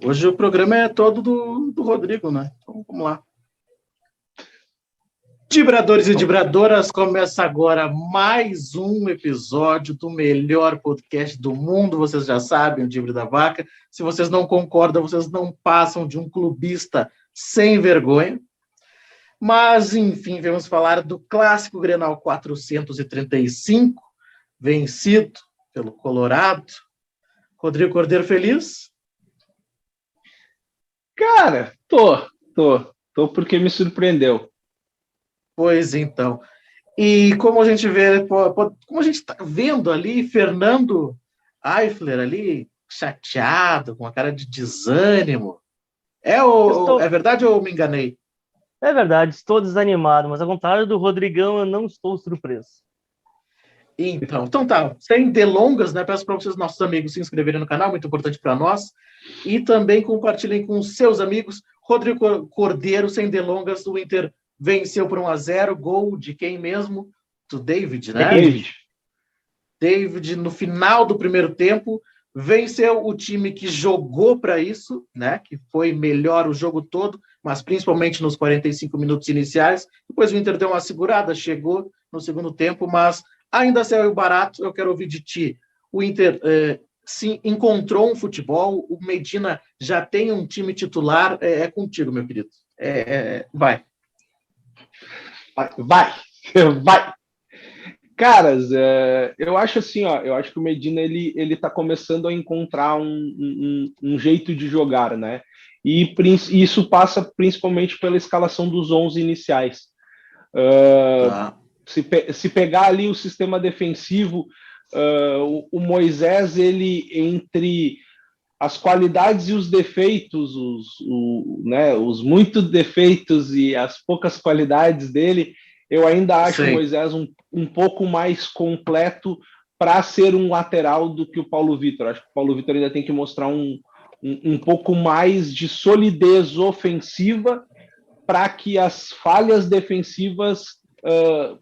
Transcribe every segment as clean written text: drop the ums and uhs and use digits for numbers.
Hoje o programa é todo do Rodrigo, né? Então, vamos lá. Dibradores e Dibradoras, começa agora mais um episódio do melhor podcast do mundo. Vocês já sabem, o Dibre da Vaca. Se vocês não concordam, vocês não passam de um clubista sem vergonha. Mas, enfim, vamos falar do clássico Grenal 435, vencido pelo Colorado. Rodrigo Cordeiro feliz? Cara, tô porque me surpreendeu. Pois então. E como a gente vê, como a gente está vendo ali, Fernando Eifler ali, chateado, com uma cara de desânimo. É verdade ou me enganei? É verdade, estou desanimado, mas ao contrário do Rodrigão, eu não estou surpreso. Então tá. Sem delongas, né? Peço para vocês, nossos amigos, se inscreverem no canal, muito importante para nós. E também compartilhem com seus amigos. Rodrigo Cordeiro, sem delongas, o Inter venceu por 1-0, gol de quem mesmo? Do David, né? David, no final do primeiro tempo, venceu o time que jogou para isso, né? Que foi melhor o jogo todo, mas principalmente nos 45 minutos iniciais. Depois o Inter deu uma segurada, chegou no segundo tempo, mas ainda saiu barato. Eu quero ouvir de ti. O Inter se encontrou um futebol, o Medina já tem um time titular. É contigo, meu querido. Vai. Caras, eu acho assim, eu acho que o Medina ele tá começando a encontrar um jeito de jogar, né? E isso passa principalmente pela escalação dos 11 iniciais. Se pegar ali o sistema defensivo, o Moisés, ele, entre as qualidades e os defeitos, os muitos defeitos e as poucas qualidades dele, eu ainda acho o Moisés um pouco mais completo para ser um lateral do que o Paulo Vitor. Acho que o Paulo Vitor ainda tem que mostrar um pouco mais de solidez ofensiva para que as falhas defensivas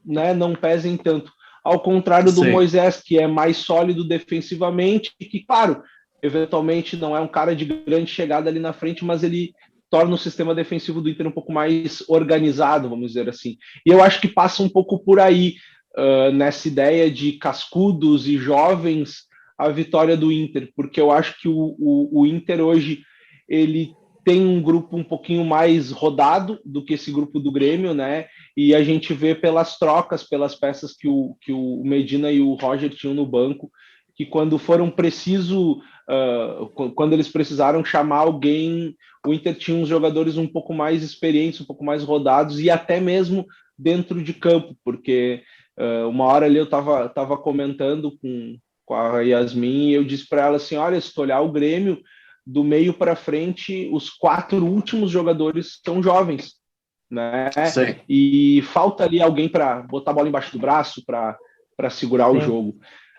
não pesem tanto. Ao contrário do Moisés, que é mais sólido defensivamente, e que, claro, eventualmente não é um cara de grande chegada ali na frente, mas ele torna o sistema defensivo do Inter um pouco mais organizado, vamos dizer assim. E eu acho que passa um pouco por aí, nessa ideia de cascudos e jovens, a vitória do Inter, porque eu acho que o Inter hoje ele tem um grupo um pouquinho mais rodado do que esse grupo do Grêmio, né? E a gente vê pelas trocas, pelas peças que o Medina e o Roger tinham no banco, que quando foram quando eles precisaram chamar alguém, o Inter tinha uns jogadores um pouco mais experientes, um pouco mais rodados, e até mesmo dentro de campo, porque uma hora ali eu estava comentando com a Yasmin, e eu disse para ela assim, olha, se tu olhar o Grêmio, do meio para frente, os 4 últimos jogadores são jovens, né? Sim. E falta ali alguém para botar a bola embaixo do braço, para segurar o jogo.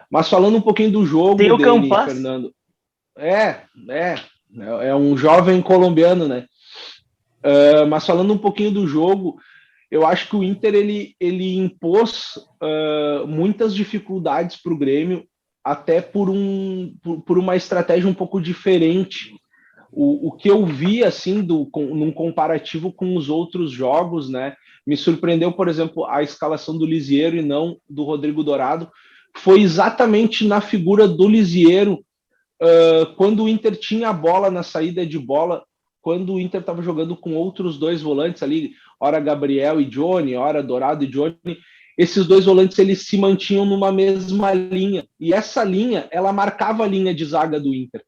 Mas falando um pouquinho do jogo tem o dele, Campas. Fernando. É um jovem colombiano, né? Mas falando um pouquinho do jogo, eu acho que o Inter ele impôs muitas dificuldades para o Grêmio, até por uma estratégia um pouco diferente. O que eu vi, assim, num comparativo com os outros jogos, né? Me surpreendeu, por exemplo, a escalação do Lisieiro e não do Rodrigo Dourado. Foi exatamente na figura do Lisieiro, quando o Inter tinha a bola na saída de bola, quando o Inter estava jogando com outros 2 volantes ali, ora Gabriel e Johnny, ora Dourado e Johnny, esses 2 volantes eles se mantinham numa mesma linha, e essa linha, ela marcava a linha de zaga do Inter.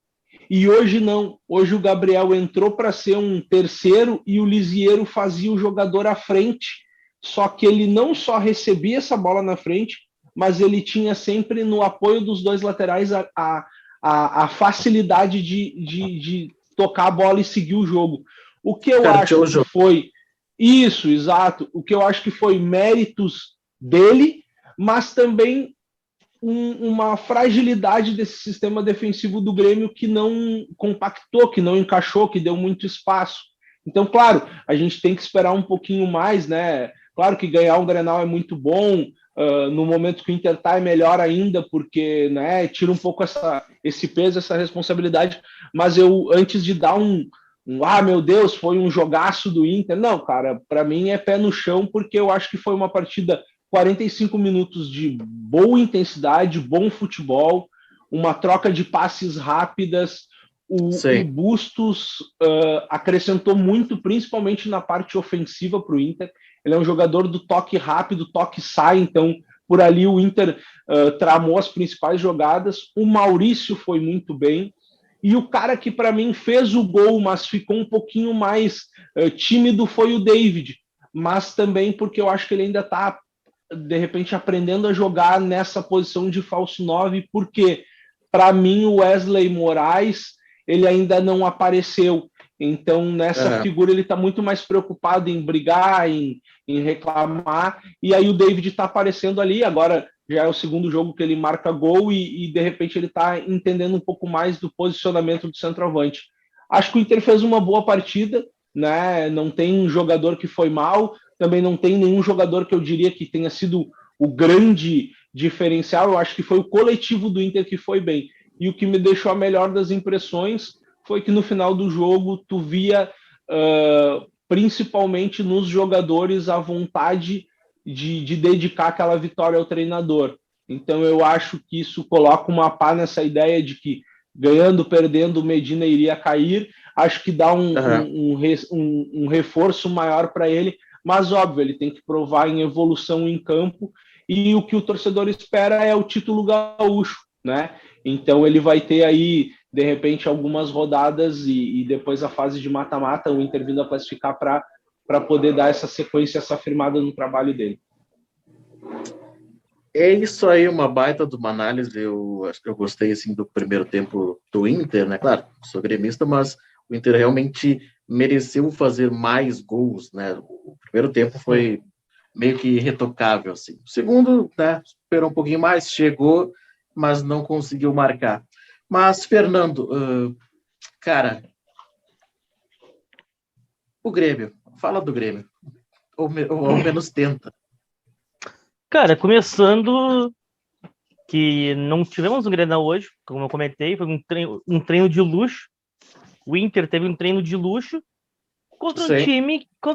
E hoje não, hoje o Gabriel entrou para ser um terceiro e o Lisieiro fazia o jogador à frente, só que ele não só recebia essa bola na frente, mas ele tinha sempre no apoio dos 2 laterais a facilidade de tocar a bola e seguir o jogo. O que eu acho que foi isso, exato, o que eu acho que foi méritos dele, mas também uma fragilidade desse sistema defensivo do Grêmio que não compactou, que não encaixou, que deu muito espaço. Então, claro, a gente tem que esperar um pouquinho mais, né? Claro que ganhar um Grenal é muito bom, no momento que o Inter está é melhor ainda, porque, né, tira um pouco esse peso, essa responsabilidade. Mas eu, antes de dar meu Deus, foi um jogaço do Inter, não, cara, para mim é pé no chão, porque eu acho que foi uma partida 45 minutos de boa intensidade, bom futebol, uma troca de passes rápidas. O Bustos acrescentou muito, principalmente na parte ofensiva para o Inter. Ele é um jogador do toque rápido, toque sai, então por ali o Inter tramou as principais jogadas. O Maurício foi muito bem. E o cara que para mim fez o gol, mas ficou um pouquinho mais tímido, foi o David. Mas também porque eu acho que ele ainda está, de repente, aprendendo a jogar nessa posição de falso 9, porque para mim o Wesley Moraes ele ainda não apareceu. Então, nessa figura, ele está muito mais preocupado em brigar, em reclamar, e aí o David está aparecendo ali. Agora já é o segundo jogo que ele marca gol e de repente ele está entendendo um pouco mais do posicionamento do centroavante. Acho que o Inter fez uma boa partida, né? Não tem um jogador que foi mal, também não tem nenhum jogador que eu diria que tenha sido o grande diferencial. Eu acho que foi o coletivo do Inter que foi bem. E o que me deixou a melhor das impressões foi que no final do jogo tu via, principalmente nos jogadores, a vontade de dedicar aquela vitória ao treinador. Então eu acho que isso coloca uma pá nessa ideia de que ganhando, perdendo, o Medina iria cair. Acho que dá um reforço maior para ele, mas óbvio, ele tem que provar em evolução em campo, e o que o torcedor espera é o título gaúcho, né? Então ele vai ter aí, de repente, algumas rodadas e depois a fase de mata-mata, o Inter vindo a classificar para poder dar essa sequência, essa firmada no trabalho dele. É isso aí, uma baita de uma análise. Eu gostei assim, do primeiro tempo do Inter, né? Claro, sou gremista, mas o Inter realmente mereceu fazer mais gols, né? O primeiro tempo foi meio que retocável, assim. O segundo, né, esperou um pouquinho mais, chegou, mas não conseguiu marcar. Mas, Fernando, cara, o Grêmio, fala do Grêmio, ou ao menos tenta. Cara, começando que não tivemos um Grenal hoje, como eu comentei, foi um treino de luxo. O Inter teve um treino de luxo contra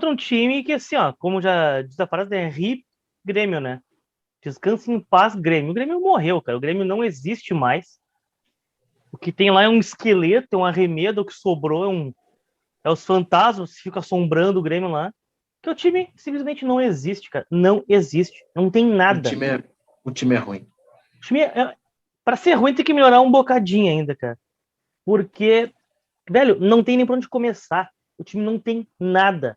um time que, assim, ó, como já diz a frase, é RIP Grêmio, né? Descanse em paz, Grêmio. O Grêmio morreu, cara. O Grêmio não existe mais. O que tem lá é um esqueleto, é um arremedo, o que sobrou é os fantasmas que ficam assombrando o Grêmio lá. Que o time simplesmente não existe, cara. Não existe. Não tem nada. O time é ruim. O time pra ser ruim tem que melhorar um bocadinho ainda, cara. Porque, velho, não tem nem pra onde começar. O time não tem nada.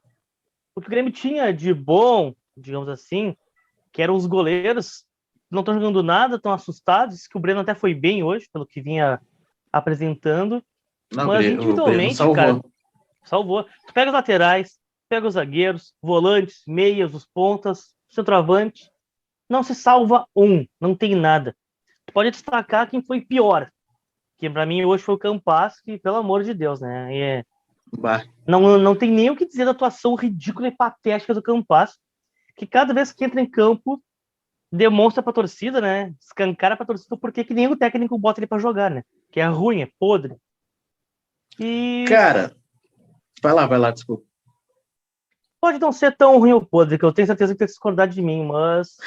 O que o Grêmio tinha de bom, digamos assim, que eram os goleiros, não estão jogando nada, estão assustados, que o Breno até foi bem hoje, pelo que vinha apresentando. Não, mas individualmente, cara, salvou. Tu pega os laterais, pega os zagueiros, volantes, meias, os pontas, centroavante, não se salva não tem nada. Tu pode destacar quem foi pior, que pra mim hoje foi o Campas, que, pelo amor de Deus, né? Não tem nem o que dizer da atuação ridícula e patética do Campas, que cada vez que entra em campo demonstra pra torcida, né? Escancara pra torcida porque que nem o técnico bota ele pra jogar, né? Que é ruim, é podre. E... Cara, vai lá, desculpa. Pode não ser tão ruim ou podre, que eu tenho certeza que tem que discordar de mim, mas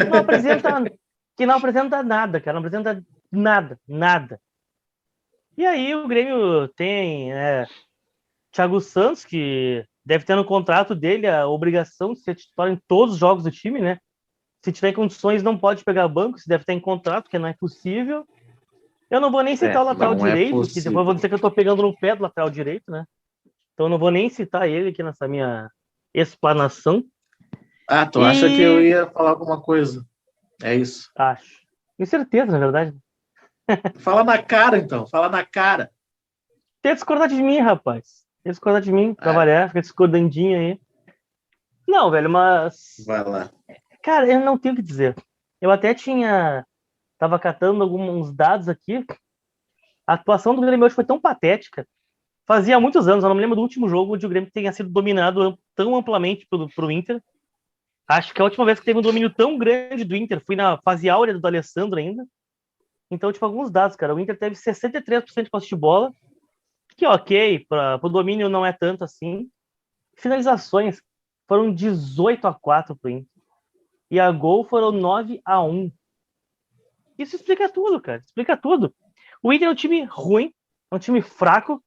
não apresenta nada, cara. Não apresenta nada. E aí o Grêmio tem Thiago Santos, que deve ter no contrato dele a obrigação de ser titular em todos os jogos do time, né? Se tiver condições, não pode pegar banco, se deve ter em contrato, porque não é possível. Eu não vou nem citar o lateral direito, que depois vou dizer que eu tô pegando no pé do lateral direito, né? Então eu não vou nem citar ele aqui nessa minha explanação. Tu acha que eu ia falar alguma coisa? É isso? Acho. Tenho certeza, na verdade. Fala na cara, então. Fala na cara. Tem que discordar de mim, rapaz. Tem que discordar de mim, trabalhar, fica discordandinho aí. Não, velho, mas... Vai lá. Cara, eu não tenho o que dizer. Eu até tava catando alguns dados aqui. A atuação do Grêmio hoje foi tão patética. Fazia muitos anos, eu não me lembro do último jogo onde o Grêmio tenha sido dominado tão amplamente pro Inter. Acho que a última vez que teve um domínio tão grande do Inter foi na fase áurea do Alessandro ainda. Então, tipo, alguns dados, cara. O Inter teve 63% de posse de bola, que ok, para o domínio não é tanto assim. Finalizações foram 18-4 pro Inter. E a gol foram 9-1. Isso explica tudo, cara. Explica tudo. O Inter é um time ruim, é um time fraco,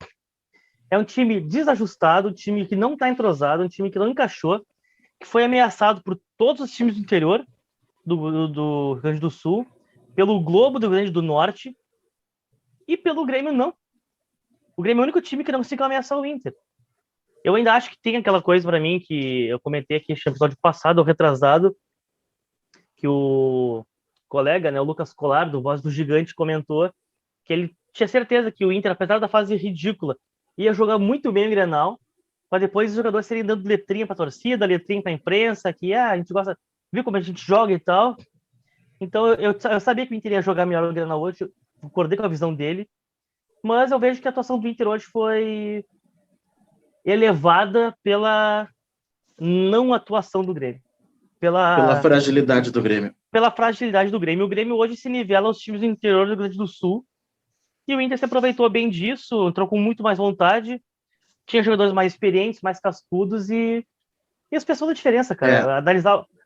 é um time desajustado, um time que não tá entrosado, um time que não encaixou, que foi ameaçado por todos os times do interior do Rio Grande do Sul, pelo Globo do Rio Grande do Norte e pelo Grêmio, não. O Grêmio é o único time que não conseguiu ameaçar o Inter. Eu ainda acho que tem aquela coisa para mim que eu comentei aqui no episódio passado, ou retrasado, que o colega, né, o Lucas Colar, do Voz do Gigante, comentou que ele tinha certeza que o Inter, apesar da fase ridícula, ia jogar muito bem o Grenal, para depois os jogadores serem dando letrinha para a torcida, letrinha para a imprensa, que a gente gosta, viu como a gente joga e tal. Então eu sabia que o Inter ia jogar melhor o Grenal hoje, eu concordei com a visão dele, mas eu vejo que a atuação do Inter hoje foi elevada pela não atuação do Grêmio. Pela fragilidade do Grêmio. Pela fragilidade do Grêmio. O Grêmio hoje se nivela aos times do interior do Rio Grande do Sul. E o Inter se aproveitou bem disso, entrou com muito mais vontade. Tinha jogadores mais experientes, mais cascudos e isso fez toda a diferença, cara.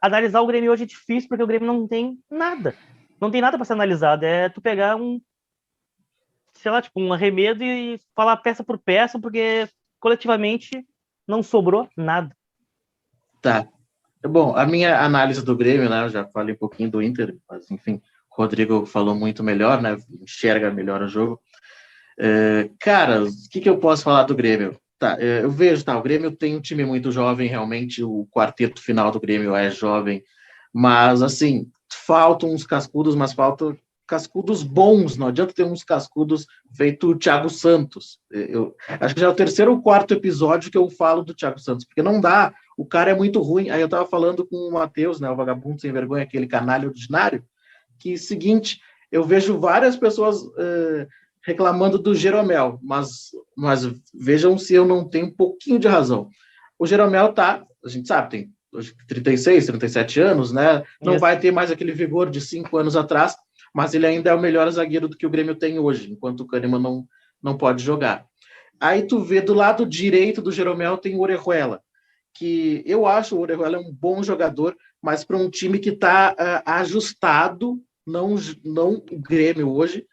Analisar o Grêmio hoje é difícil porque o Grêmio não tem nada. Não tem nada para ser analisado. É tu pegar um arremedo e falar peça por peça, porque coletivamente não sobrou nada. Tá. Bom, a minha análise do Grêmio, né? Eu já falei um pouquinho do Inter, mas enfim, o Rodrigo falou muito melhor, né? Enxerga melhor o jogo. Cara, o que eu posso falar do Grêmio? Tá, eu vejo, o Grêmio tem um time muito jovem, realmente, o quarteto final do Grêmio é jovem, mas, assim, faltam uns cascudos, mas faltam cascudos bons, não adianta ter uns cascudos feito o Thiago Santos. Eu acho que já é o terceiro ou quarto episódio que eu falo do Thiago Santos, porque não dá, o cara é muito ruim. Aí eu tava falando com o Matheus, né, o vagabundo sem vergonha, aquele canalha ordinário, que, seguinte, eu vejo várias pessoas reclamando do Jeromel, mas vejam se eu não tenho um pouquinho de razão. O Jeromel a gente sabe, tem 36, 37 anos, né, não vai ter mais aquele vigor de 5 anos atrás, mas ele ainda é o melhor zagueiro do que o Grêmio tem hoje, enquanto o Kahneman não pode jogar. Aí tu vê do lado direito do Jeromel tem o Orejuela, que eu acho o Orejuela um bom jogador, mas para um time que está ajustado, não o Grêmio hoje.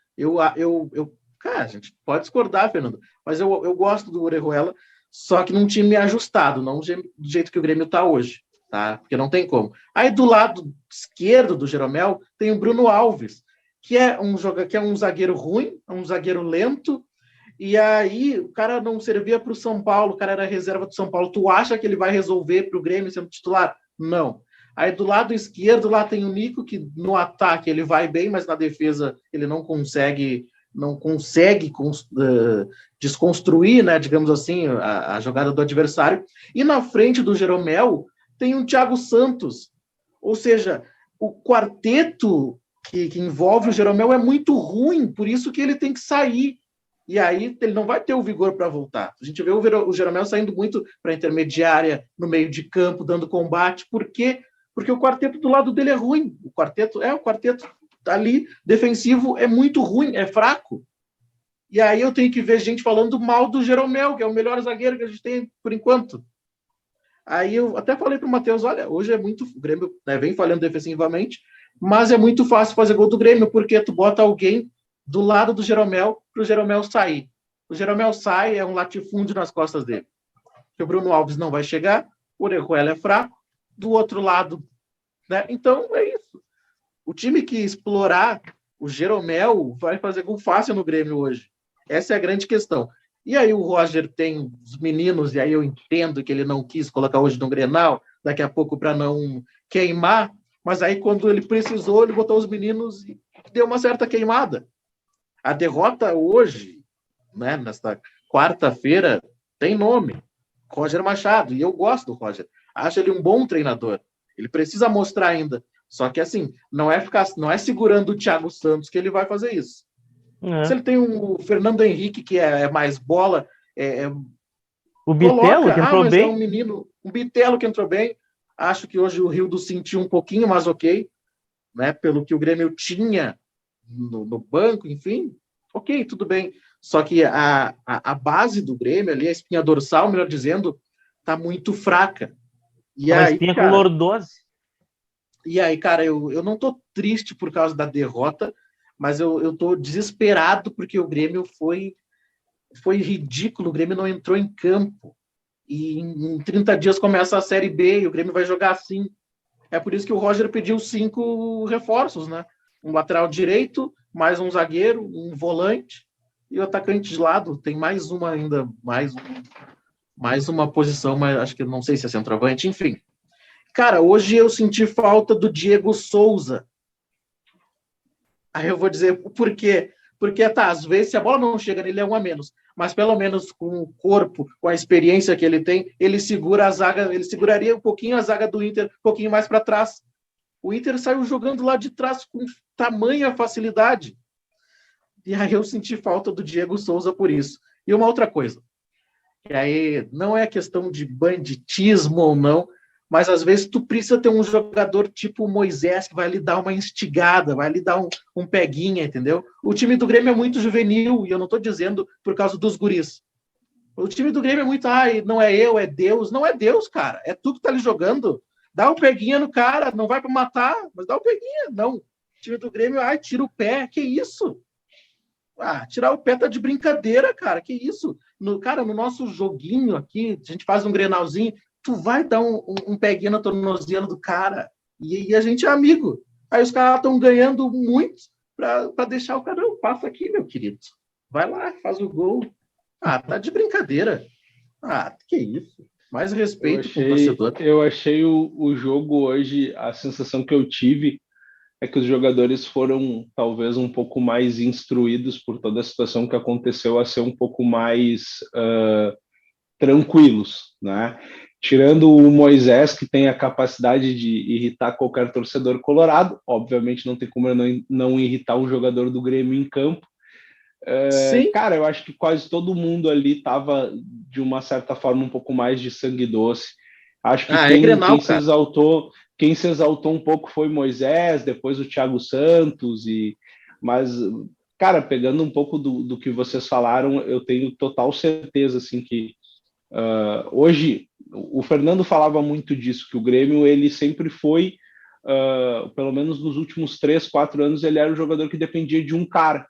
Cara, a gente pode discordar, Fernando, mas eu gosto do Orejuela, só que num time ajustado, não do jeito que o Grêmio está hoje, tá? Porque não tem como. Aí do lado esquerdo do Jeromel tem o Bruno Alves, que é um zagueiro ruim, um zagueiro lento, e aí o cara não servia para o São Paulo, o cara era reserva do São Paulo. Tu acha que ele vai resolver para o Grêmio sendo titular? Não. Aí do lado esquerdo lá tem o Nico, que no ataque ele vai bem, mas na defesa ele não consegue desconstruir, né, digamos assim, a jogada do adversário. E na frente do Jeromel tem o Thiago Santos. Ou seja, o quarteto que envolve o Jeromel é muito ruim, por isso que ele tem que sair. E aí ele não vai ter o vigor para voltar. A gente vê o Jeromel saindo muito para a intermediária, no meio de campo, dando combate. Por quê? Porque o quarteto do lado dele é ruim. O quarteto ali, defensivo, é muito ruim, é fraco. E aí eu tenho que ver gente falando mal do Jeromel, que é o melhor zagueiro que a gente tem por enquanto. Aí eu até falei para o Matheus, olha, hoje o Grêmio, né, vem falhando defensivamente, mas é muito fácil fazer gol do Grêmio, porque tu bota alguém do lado do Jeromel para o Jeromel sair. O Jeromel sai, é um latifúndio nas costas dele. Porque o Bruno Alves não vai chegar, o Orejuela é fraco, do outro lado, né? Então é isso. O time que explorar o Jeromel vai fazer gol fácil no Grêmio hoje. Essa é a grande questão. E aí o Roger tem os meninos, e aí eu entendo que ele não quis colocar hoje no Grenal, daqui a pouco para não queimar, mas aí quando ele precisou, ele botou os meninos e deu uma certa queimada. A derrota hoje, né, nesta quarta-feira, tem nome, Roger Machado, e eu gosto do Roger. Acho ele um bom treinador. Ele precisa mostrar ainda. Só que assim, não é segurando o Thiago Santos que ele vai fazer isso. Se ele tem o Fernando Henrique, que é mais bola, o Bitelo, que entrou bem. É um menino, um Bitelo que entrou bem. Acho que hoje o Rildo sentiu um pouquinho mais ok, né? Pelo que o Grêmio tinha no banco, enfim. Ok, tudo bem. Só que a base do Grêmio ali, a espinha dorsal, melhor dizendo, tá muito fraca. E Uma aí, espinha com cara, lordose. eu não tô triste por causa da derrota, mas eu tô desesperado porque o Grêmio foi ridículo, o Grêmio não entrou em campo. E em 30 dias começa a Série B e o Grêmio vai jogar assim. É por isso que o Roger pediu 5 reforços, né? Um lateral direito, mais um zagueiro, um volante e o atacante de lado. Tem mais uma ainda, mais uma posição, mas acho que não sei se é centroavante, enfim. Cara, hoje eu senti falta do Diego Souza. Aí eu vou dizer por quê. Porque, tá, às vezes, se a bola não chega nele, é um a menos. Mas pelo menos com o corpo, com a experiência que ele tem, ele segura a zaga, ele seguraria um pouquinho a zaga do Inter, um pouquinho mais para trás. O Inter saiu jogando lá de trás com tamanha facilidade. E aí eu senti falta do Diego Souza por isso. E uma outra coisa, que aí não é questão de banditismo ou não, mas às vezes tu precisa ter um jogador tipo o Moisés que vai lhe dar uma instigada, vai lhe dar um peguinha, entendeu? O time do Grêmio é muito juvenil, e eu não estou dizendo por causa dos guris. O time do Grêmio é muito, não é eu, é Deus. Não é Deus, cara. É tu que tá ali jogando. Dá um peguinha no cara, não vai para matar, mas dá um peguinha. Não. O time do Grêmio, tira o pé. Que isso? Tirar o pé tá de brincadeira, cara. Que isso? No nosso joguinho aqui, a gente faz um grenalzinho, tu vai dar um peguinho no tornozelo do cara. E a gente é amigo. Aí os caras estão ganhando muito para deixar o cara. Não, passa aqui, meu querido. Vai lá, faz o gol. Tá de brincadeira. Que isso. Mais respeito com o torcedor. Eu achei o jogo hoje, a sensação que eu tive é que os jogadores foram talvez um pouco mais instruídos por toda a situação que aconteceu a ser um pouco mais tranquilos, né? Tirando o Moisés, que tem a capacidade de irritar qualquer torcedor colorado, obviamente não tem como não irritar um jogador do Grêmio em campo. Cara, eu acho que quase todo mundo ali estava, de uma certa forma, um pouco mais de sangue doce. Acho que quem se exaltou um pouco foi Moisés, depois o Thiago Santos, mas, cara, pegando um pouco do que vocês falaram, eu tenho total certeza assim, que hoje, o Fernando falava muito disso, que o Grêmio ele sempre foi, pelo menos nos últimos 3, 4 anos, ele era um jogador que dependia de um cara.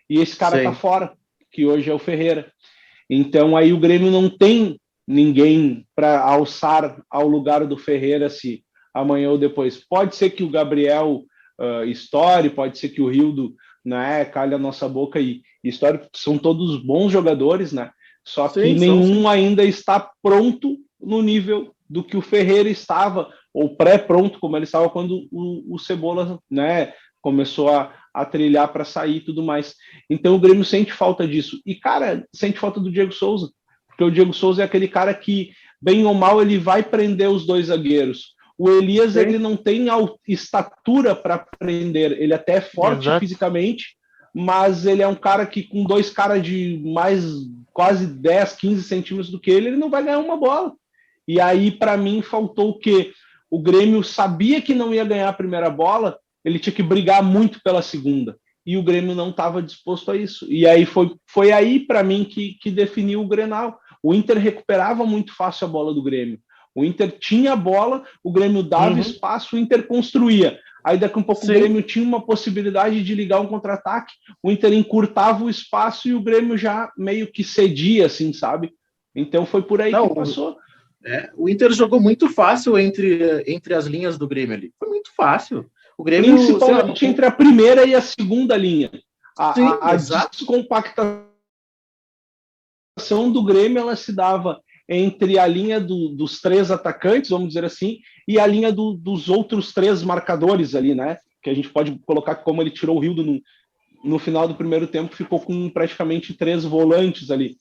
E esse cara tá fora, que hoje é o Ferreira. Então aí o Grêmio não tem ninguém para alçar ao lugar do Ferreira se amanhã ou depois. Pode ser que o Gabriel estoure, pode ser que o Rildo, né, calhe a nossa boca e estoure, são todos bons jogadores, né? Só que nenhum ainda está pronto no nível do que o Ferreira estava, ou pré-pronto, como ele estava quando o Cebola, né, começou a trilhar para sair e tudo mais. Então o Grêmio sente falta disso. E, cara, sente falta do Diego Souza, porque o Diego Souza é aquele cara que, bem ou mal, ele vai prender os dois zagueiros. O Elias, ele não tem estatura para prender, ele até é forte fisicamente, mas ele é um cara que, com dois caras de mais quase 10, 15 centímetros do que ele não vai ganhar uma bola. E aí, para mim, faltou o quê? O Grêmio sabia que não ia ganhar a primeira bola, ele tinha que brigar muito pela segunda. E o Grêmio não estava disposto a isso. E aí foi aí, para mim, que definiu o Grenal. O Inter recuperava muito fácil a bola do Grêmio. O Inter tinha a bola, o Grêmio dava espaço, o Inter construía. Aí daqui a um pouco o Grêmio tinha uma possibilidade de ligar um contra-ataque, o Inter encurtava o espaço e o Grêmio já meio que cedia, assim, sabe? Então foi por aí que passou. O Inter jogou muito fácil entre as linhas do Grêmio ali. Foi muito fácil. O Grêmio, principalmente entre a primeira e a segunda linha. A descompactação do Grêmio, ela se dava entre a linha dos 3 atacantes, vamos dizer assim, e a linha dos outros 3 marcadores ali, né? Que a gente pode colocar como ele tirou o Rildo no final do primeiro tempo, ficou com praticamente 3 volantes ali.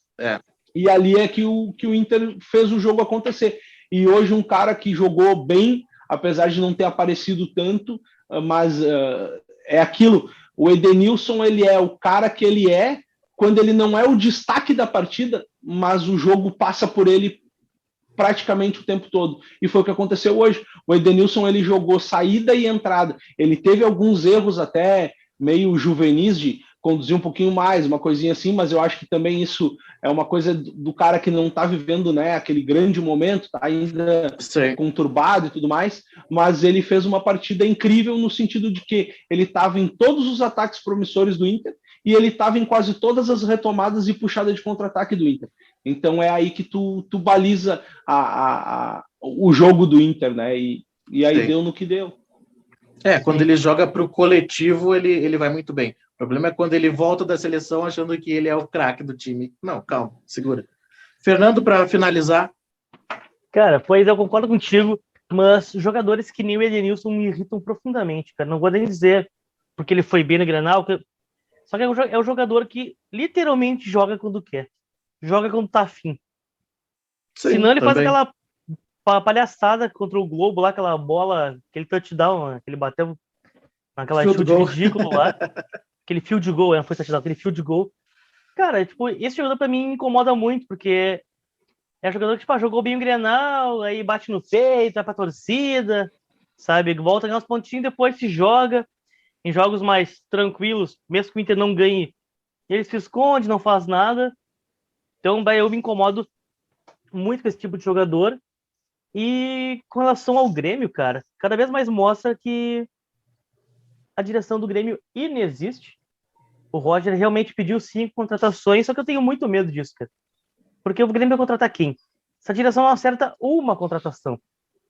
E ali é que o Inter fez o jogo acontecer. E hoje um cara que jogou bem, apesar de não ter aparecido tanto, mas é aquilo. O Edenilson, ele é o cara que ele quando ele não é o destaque da partida, mas o jogo passa por ele praticamente o tempo todo. E foi o que aconteceu hoje. O Edenilson, ele jogou saída e entrada. Ele teve alguns erros até meio juvenis de conduzir um pouquinho mais, uma coisinha assim, mas eu acho que também isso é uma coisa do cara que não está vivendo, né, aquele grande momento, está ainda conturbado e tudo mais, mas ele fez uma partida incrível no sentido de que ele estava em todos os ataques promissores do Inter e ele estava em quase todas as retomadas e puxada de contra-ataque do Inter. Então é aí que tu baliza o jogo do Inter, né? E aí deu no que deu. Quando ele joga para o coletivo, ele vai muito bem. O problema é quando ele volta da seleção achando que ele é o craque do time. Não, calma, segura. Fernando, para finalizar. Cara, pois eu concordo contigo, mas jogadores que nem o Edenilson me irritam profundamente, cara. Não vou nem dizer porque ele foi bem no Grenal, só que é o jogador que literalmente joga quando quer. Joga quando tá afim. Sim, senão ele também faz aquela palhaçada contra o Globo lá, aquela bola, aquele touchdown, né, que ele bateu naquela Field chute goal. ridículo lá. Aquele field goal, não foi touchdown, aquele field goal. Cara, tipo, esse jogador pra mim me incomoda muito, porque é um jogador que, tipo, jogou bem o Grenal, aí bate no peito, vai pra torcida, sabe? Volta a ganhar uns pontinhos, depois se joga em jogos mais tranquilos, mesmo que o Inter não ganhe, ele se esconde, não faz nada. Então, daí eu me incomodo muito com esse tipo de jogador. E com relação ao Grêmio, cara, cada vez mais mostra que a direção do Grêmio inexiste. O Roger realmente pediu 5 contratações, só que eu tenho muito medo disso, cara. Porque o Grêmio vai contratar quem? Essa direção não acerta uma contratação.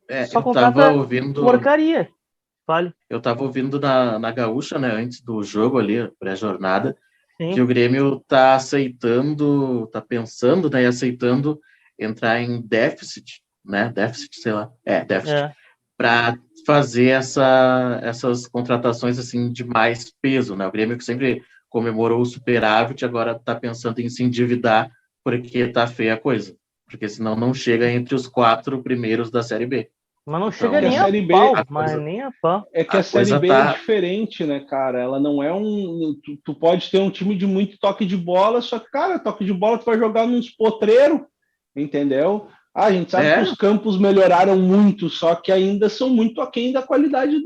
Só eu tava contrata ouvindo. porcaria. Vale. Eu tava ouvindo na Gaúcha, né, antes do jogo ali, pré-jornada, Sim. que o Grêmio tá aceitando, tá pensando, né, e aceitando entrar em déficit, né? Déficit, sei lá. Déficit. Para fazer essas contratações assim de mais peso, né? O Grêmio que sempre comemorou o superávit, agora está pensando em se endividar porque tá feia a coisa. Porque senão não chega entre os 4 primeiros da Série B. Mas não Então, chega nem a Série B, pau, a mas coisa- nem a pau. É que A a Série coisa B tá- é diferente, né, cara? Ela não é um. Tu pode ter um time de muito toque de bola, só que, cara, toque de bola tu vai jogar nos potreiros, entendeu? A gente sabe que os campos melhoraram muito, só que ainda são muito aquém da qualidade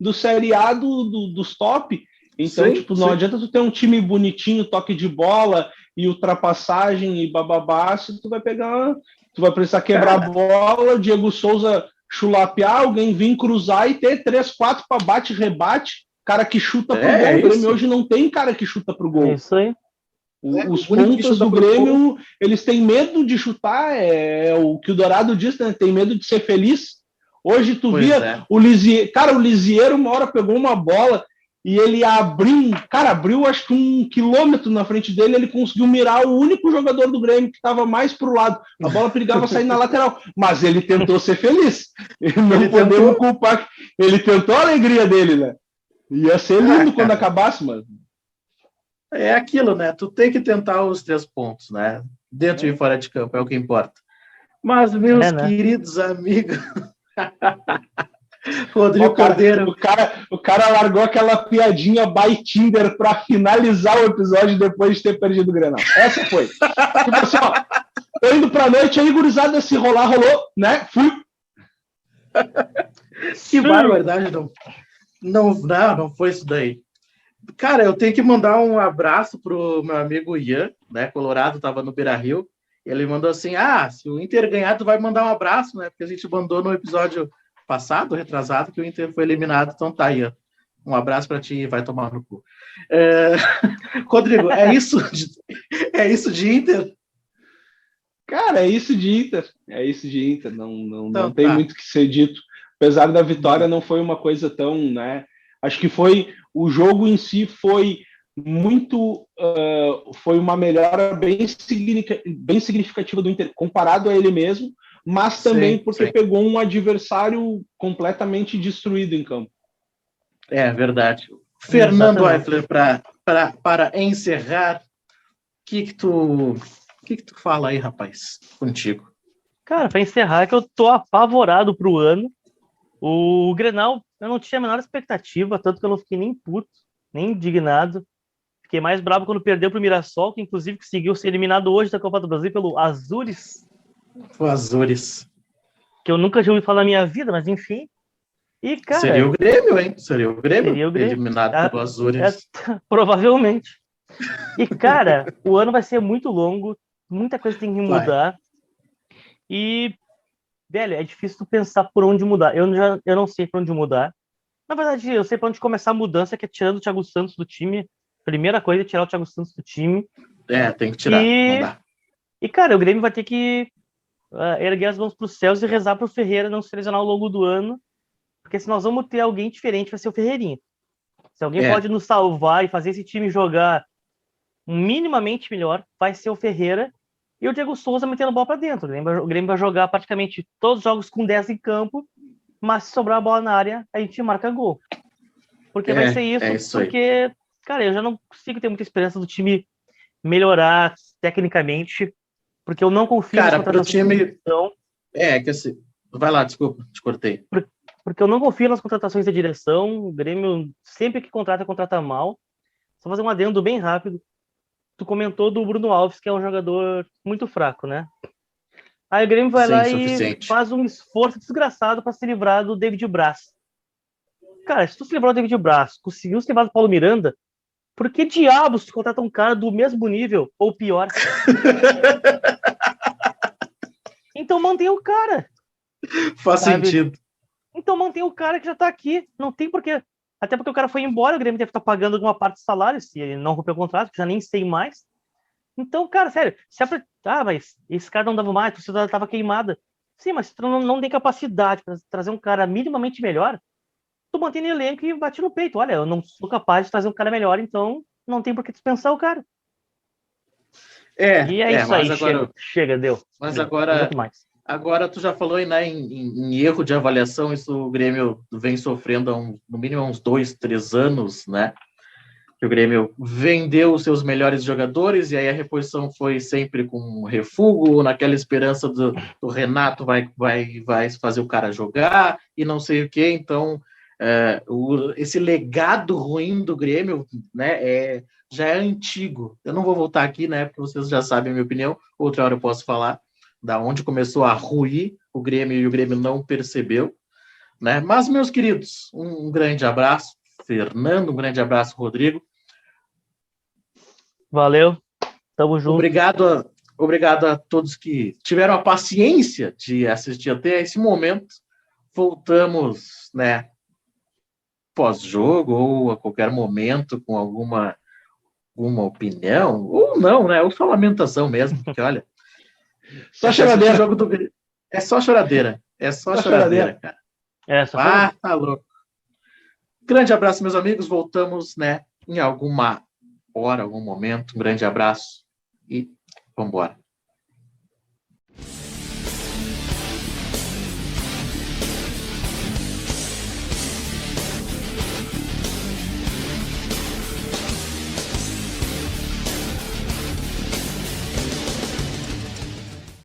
do Série A dos top. Então, Sim, não sim. adianta tu ter um time bonitinho, toque de bola e ultrapassagem e bababá, se tu vai pegar. Tu vai precisar quebrar a bola, o Diego Souza chulapear, alguém vir cruzar e ter 3, 4 para bate e rebate, cara que chuta pro gol. O Grêmio hoje não tem cara que chuta pro gol. É isso aí. Os pontas do Grêmio, eles têm medo de chutar, é o que o Dourado disse, né? Tem medo de ser feliz. Hoje tu via o Lisiero, cara, o Lisiero uma hora pegou uma bola e ele abriu acho que 1 quilômetro na frente dele, ele conseguiu mirar o único jogador do Grêmio que estava mais pro lado. A bola perigava sair na lateral, mas ele tentou ser feliz. Não podemos culpar. Ele tentou a alegria dele, né? Ia ser lindo quando acabasse, mano. É aquilo, né? Tu tem que tentar os 3 pontos, né? Dentro e fora de campo, é o que importa. Mas, meus queridos amigos... Rodrigo Cordeiro. O cara largou aquela piadinha by Tinder para finalizar o episódio depois de ter perdido o Grenal. Essa foi. Tipo assim, ó, tô indo pra noite aí, gurizada, se rolar, rolou, né? Fui. Que barbaridade, não foi isso daí. Cara, eu tenho que mandar um abraço pro meu amigo Ian, né? Colorado, tava no Beira-Rio. Ele mandou assim: se o Inter ganhar, tu vai mandar um abraço, né? Porque a gente mandou no episódio passado, retrasado, que o Inter foi eliminado. Então tá, Ian. Um abraço para ti e vai tomar no cu. Rodrigo, é isso de Inter? Cara, é isso de Inter. Não tem muito o que ser dito. Apesar da vitória, não foi uma coisa tão, né? Acho que o jogo em si foi muito, foi uma melhora bem significativa do Inter, comparado a ele mesmo, mas também porque pegou um adversário completamente destruído em campo. É verdade. Fernando Eifler, para encerrar, o que tu fala aí, rapaz, contigo? Cara, para encerrar, é que eu tô apavorado pro ano. O Grenal, eu não tinha a menor expectativa, tanto que eu não fiquei nem puto, nem indignado. Fiquei mais bravo quando perdeu pro Mirassol, que inclusive conseguiu ser eliminado hoje da Copa do Brasil pelo Azures. O Azures. Que eu nunca já ouvi falar na minha vida, mas enfim. E, cara... Seria o Grêmio, hein? Seria o Grêmio, eliminado pelo É, Azures. provavelmente. E, cara, o ano vai ser muito longo, muita coisa tem que mudar. E, velho, é difícil tu pensar por onde mudar. Eu não sei por onde mudar. Na verdade, eu sei por onde começar a mudança, que é tirando o Thiago Santos do time. Primeira coisa é tirar o Thiago Santos do time. Tem que tirar, não dá. E, cara, o Grêmio vai ter que erguer as mãos para os céus e rezar para o Ferreira não se lesionar ao longo do ano, porque se nós vamos ter alguém diferente, vai ser o Ferreirinha. Se alguém pode nos salvar e fazer esse time jogar minimamente melhor, vai ser o Ferreira e o Diego Souza metendo bola para dentro. O Grêmio vai jogar praticamente todos os jogos com 10 em campo, mas se sobrar a bola na área, a gente marca gol. Porque vai ser isso porque, cara, eu já não consigo ter muita esperança do time melhorar tecnicamente, porque eu não confio nas contratações de direção. Que assim... Vai lá, desculpa, te cortei. Porque eu não confio nas contratações da direção. O Grêmio, sempre que contrata mal. Só fazer um adendo bem rápido. Tu comentou do Bruno Alves, que é um jogador muito fraco, né? Aí o Grêmio vai lá e faz um esforço desgraçado para se livrar do David Braz. Cara, se tu se livrar do David Braz, conseguiu se livrar do Paulo Miranda, por que diabos tu contrata um cara do mesmo nível, ou pior? Então mantém o cara. Faz sentido. Então mantém o cara que já tá aqui. Não tem porquê. Até porque o cara foi embora, o Grêmio deve estar pagando alguma parte do salário, se ele não rompeu o contrato, que já nem sei mais. Então, cara, sério, se é pra... mas esse cara não dava mais, a torcida tava queimada. Sim, mas tu não tem capacidade para trazer um cara minimamente melhor, tu mantém no elenco e bate no peito. Olha, eu não sou capaz de trazer um cara melhor, então não tem por que dispensar o cara. E é isso aí, agora... chega, deu. Mas agora tu já falou em erro de avaliação, isso o Grêmio vem sofrendo no mínimo uns 2-3 anos, né? Que o Grêmio vendeu os seus melhores jogadores e aí a reposição foi sempre com refúgio, naquela esperança do Renato vai fazer o cara jogar e não sei o que. Então, esse legado ruim do Grêmio, né, já é antigo. Eu não vou voltar aqui, né, porque vocês já sabem a minha opinião, outra hora eu posso falar da onde começou a ruir o Grêmio e o Grêmio não percebeu, né? Mas, meus queridos, um grande abraço, Fernando, um grande abraço, Rodrigo. Valeu, tamo junto. Obrigado a todos que tiveram a paciência de assistir até esse momento. Voltamos, né, pós-jogo ou a qualquer momento com alguma opinião, ou não, né? Ou só lamentação mesmo, porque olha... Só choradeira. Jogo do... É só choradeira. É só choradeira, cara. Tá louco. Grande abraço, meus amigos. Voltamos, né, em alguma hora, algum momento. Um grande abraço e vambora.